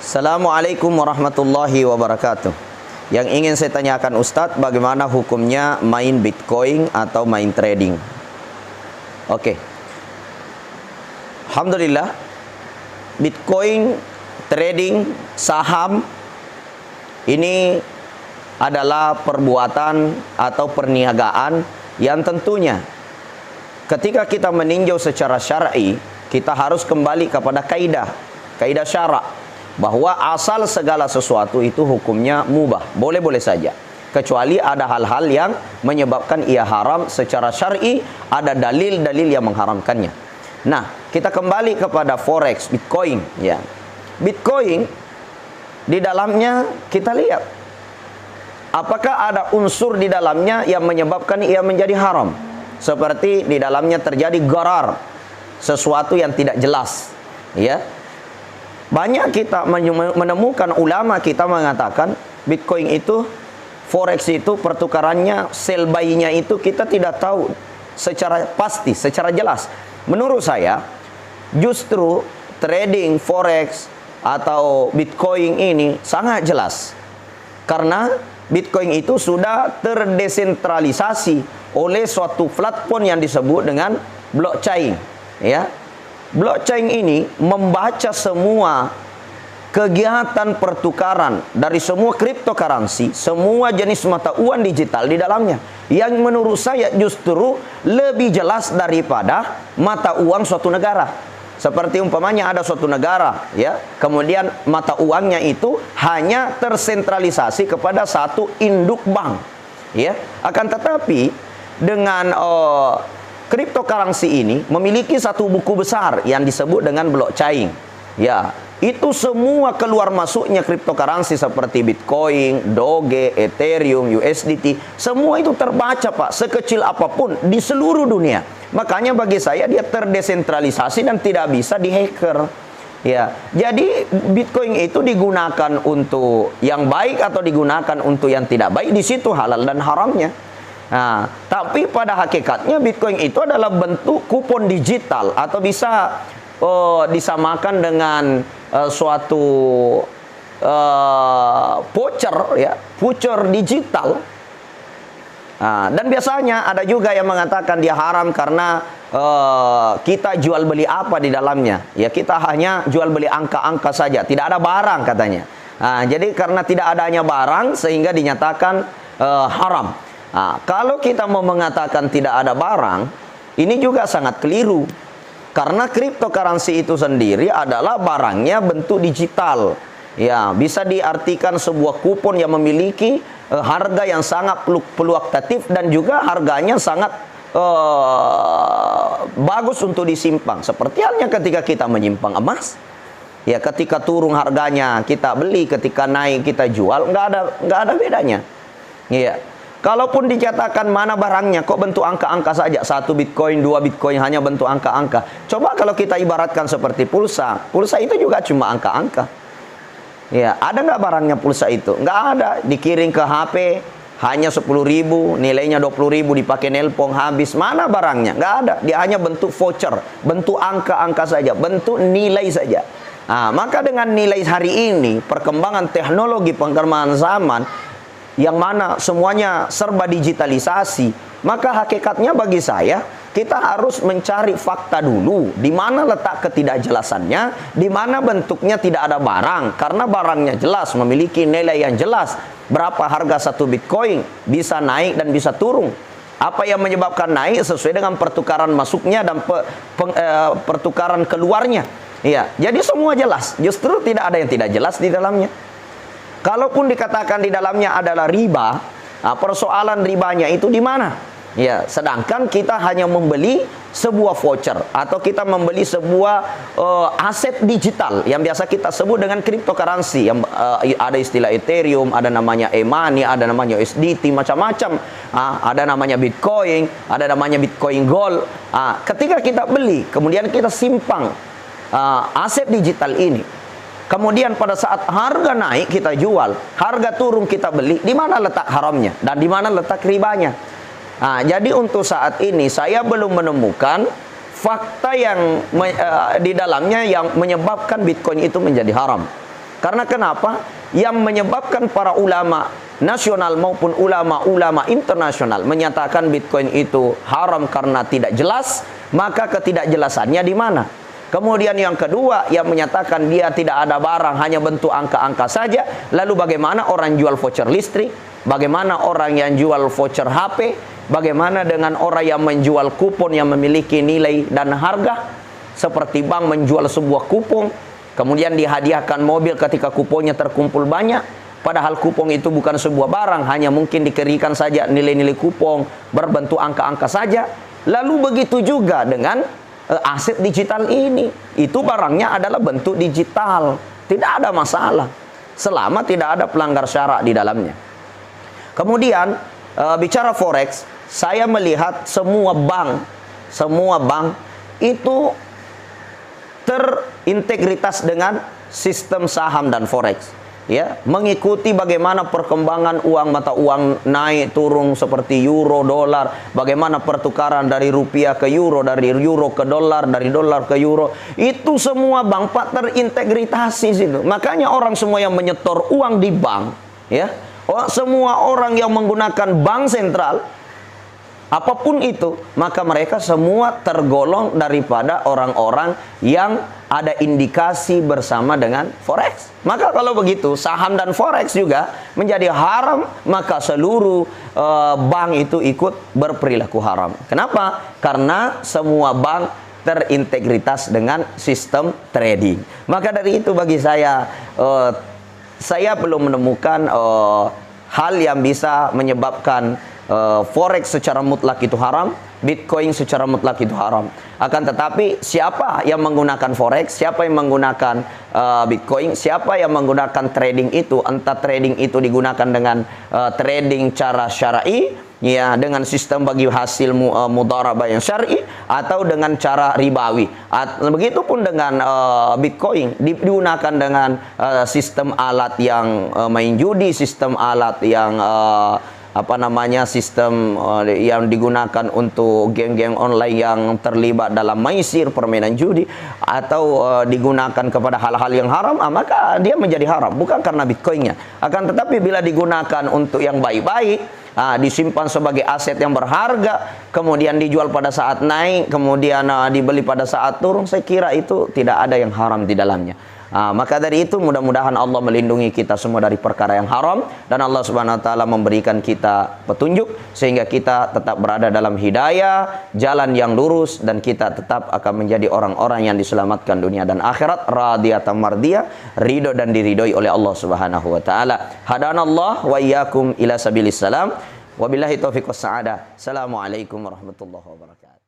Assalamualaikum warahmatullahi wabarakatuh. Yang ingin saya tanyakan Ustadz, bagaimana hukumnya main Bitcoin atau main trading? Oke. Alhamdulillah, Bitcoin, trading, saham ini adalah perbuatan atau perniagaan yang tentunya ketika kita meninjau secara syar'i, kita harus kembali kepada kaidah syara' bahwa asal segala sesuatu itu hukumnya mubah, boleh-boleh saja, kecuali ada hal-hal yang menyebabkan ia haram secara syar'i, ada dalil-dalil yang mengharamkannya. Nah, kita kembali kepada forex, Bitcoin ya. Bitcoin di dalamnya kita lihat apakah ada unsur di dalamnya yang menyebabkan ia menjadi haram, seperti di dalamnya terjadi gharar, sesuatu yang tidak jelas ya. Banyak kita menemukan ulama kita mengatakan Bitcoin itu, forex itu pertukarannya, sell buy-nya itu kita tidak tahu secara pasti, secara jelas. Menurut saya justru trading forex atau Bitcoin ini sangat jelas, karena Bitcoin itu sudah terdesentralisasi oleh suatu platform yang disebut dengan blockchain ya. Blockchain ini membaca semua kegiatan pertukaran dari semua cryptocurrency, semua jenis mata uang digital di dalamnya, yang menurut saya justru lebih jelas daripada mata uang suatu negara. Seperti umpamanya ada suatu negara ya, kemudian mata uangnya itu hanya tersentralisasi kepada satu induk bank ya. Akan tetapi dengan cryptocurrency ini memiliki satu buku besar yang disebut dengan blockchain ya. Itu semua keluar masuknya cryptocurrency seperti Bitcoin, Doge, Ethereum, USDT, semua itu terbaca Pak, sekecil apapun di seluruh dunia. Makanya bagi saya dia terdesentralisasi dan tidak bisa dihacker ya. Jadi Bitcoin itu digunakan untuk yang baik atau digunakan untuk yang tidak baik, di situ halal dan haramnya. Nah, tapi pada hakikatnya Bitcoin itu adalah bentuk kupon digital atau bisa disamakan dengan suatu voucher ya, voucher digital. Nah, dan biasanya ada juga yang mengatakan dia haram karena kita jual beli apa di dalamnya ya, kita hanya jual beli angka-angka saja, tidak ada barang katanya. Nah, jadi karena tidak adanya barang sehingga dinyatakan haram. Nah, kalau kita mau mengatakan tidak ada barang, ini juga sangat keliru. Karena cryptocurrency itu sendiri adalah barangnya bentuk digital. Ya, bisa diartikan sebuah kupon yang memiliki harga yang sangat fluktuatif dan juga harganya sangat bagus untuk disimpan. Seperti halnya ketika kita menyimpan emas. Ya, ketika turun harganya kita beli, ketika naik kita jual, nggak ada bedanya. Iya. Kalaupun dikatakan mana barangnya, kok bentuk angka-angka saja, 1 Bitcoin, 2 Bitcoin hanya bentuk angka-angka. Coba kalau kita ibaratkan seperti pulsa, pulsa itu juga cuma angka-angka. Ya, ada nggak barangnya pulsa itu? Nggak ada. Dikirim ke HP hanya 10.000, nilainya 20.000, dipakai nelpon habis. Mana barangnya? Nggak ada. Dia hanya bentuk voucher, bentuk angka-angka saja, bentuk nilai saja. Nah, maka dengan nilai hari ini, perkembangan teknologi, perkembangan zaman, yang mana semuanya serba digitalisasi, maka hakikatnya bagi saya kita harus mencari fakta dulu, di mana letak ketidakjelasannya, di mana bentuknya tidak ada barang, karena barangnya jelas, memiliki nilai yang jelas, berapa harga 1 Bitcoin, bisa naik dan bisa turun. Apa yang menyebabkan naik sesuai dengan pertukaran masuknya dan pertukaran keluarnya. Ya, jadi semua jelas, justru tidak ada yang tidak jelas di dalamnya. Kalaupun dikatakan di dalamnya adalah riba, nah persoalan ribanya itu di mana? Ya, sedangkan kita hanya membeli sebuah voucher atau kita membeli sebuah aset digital yang biasa kita sebut dengan cryptocurrency, yang ada istilah Ethereum, ada namanya e-money, ada namanya USDT, macam-macam. Ada namanya Bitcoin, ada namanya Bitcoin Gold. Ketika kita beli, kemudian kita simpan aset digital ini. Kemudian pada saat harga naik kita jual, harga turun kita beli, di mana letak haramnya dan di mana letak ribanya? Nah, jadi untuk saat ini saya belum menemukan fakta yang di dalamnya yang menyebabkan Bitcoin itu menjadi haram. Karena kenapa? Yang menyebabkan para ulama nasional maupun ulama-ulama internasional menyatakan Bitcoin itu haram karena tidak jelas, maka ketidakjelasannya di mana? Kemudian yang kedua, yang menyatakan dia tidak ada barang, hanya bentuk angka-angka saja. Lalu bagaimana orang jual voucher listrik? Bagaimana orang yang jual voucher HP? Bagaimana dengan orang yang menjual kupon yang memiliki nilai dan harga? Seperti bank menjual sebuah kupon, kemudian dihadiahkan mobil ketika kuponnya terkumpul banyak. Padahal kupon itu bukan sebuah barang, hanya mungkin dikeringkan saja nilai-nilai kupon berbentuk angka-angka saja. Lalu begitu juga dengan aset digital ini. Itu barangnya adalah bentuk digital. Tidak ada masalah selama tidak ada pelanggar syarak di dalamnya. Kemudian bicara forex, saya melihat semua bank itu terintegritas dengan sistem saham dan forex, ya, mengikuti bagaimana perkembangan uang mata uang naik turun seperti euro, dolar, bagaimana pertukaran dari rupiah ke euro, dari euro ke dolar, dari dolar ke euro. Itu semua bank Pak terintegritasi situ. Makanya orang semua yang menyetor uang di bank, ya, semua orang yang menggunakan bank sentral apapun itu, maka mereka semua tergolong daripada orang-orang yang ada indikasi bersama dengan forex. Maka kalau begitu, saham dan forex juga menjadi haram, maka seluruh bank itu ikut berperilaku haram. Kenapa? Karena semua bank terintegritas dengan sistem trading. Maka dari itu bagi saya belum menemukan hal yang bisa menyebabkan forex secara mutlak itu haram, Bitcoin secara mutlak itu haram. Akan tetapi siapa yang menggunakan forex, siapa yang menggunakan Bitcoin, siapa yang menggunakan trading itu, entah trading itu digunakan dengan trading cara syar'i, ya, dengan sistem bagi hasil mudharabah yang syar'i, atau dengan cara ribawi. Begitupun dengan Bitcoin digunakan dengan sistem alat yang main judi, sistem alat yang sistem yang digunakan untuk geng-geng online yang terlibat dalam maisir, permainan judi, atau digunakan kepada hal-hal yang haram, maka dia menjadi haram, bukan karena Bitcoinnya. Akan tetapi bila digunakan untuk yang baik-baik, disimpan sebagai aset yang berharga, kemudian dijual pada saat naik, kemudian dibeli pada saat turun, saya kira itu tidak ada yang haram di dalamnya. Maka dari itu mudah-mudahan Allah melindungi kita semua dari perkara yang haram, dan Allah Subhanahu wa taala memberikan kita petunjuk sehingga kita tetap berada dalam hidayah, jalan yang lurus, dan kita tetap akan menjadi orang-orang yang diselamatkan dunia dan akhirat, radiyatan mardiyah, ridho dan diridhoi oleh Allah Subhanahu wa taala. Hadanallah wa iyyakum ila sabilis salam. Wabillahi taufiq was sa'adah. Assalamualaikum warahmatullahi wabarakatuh.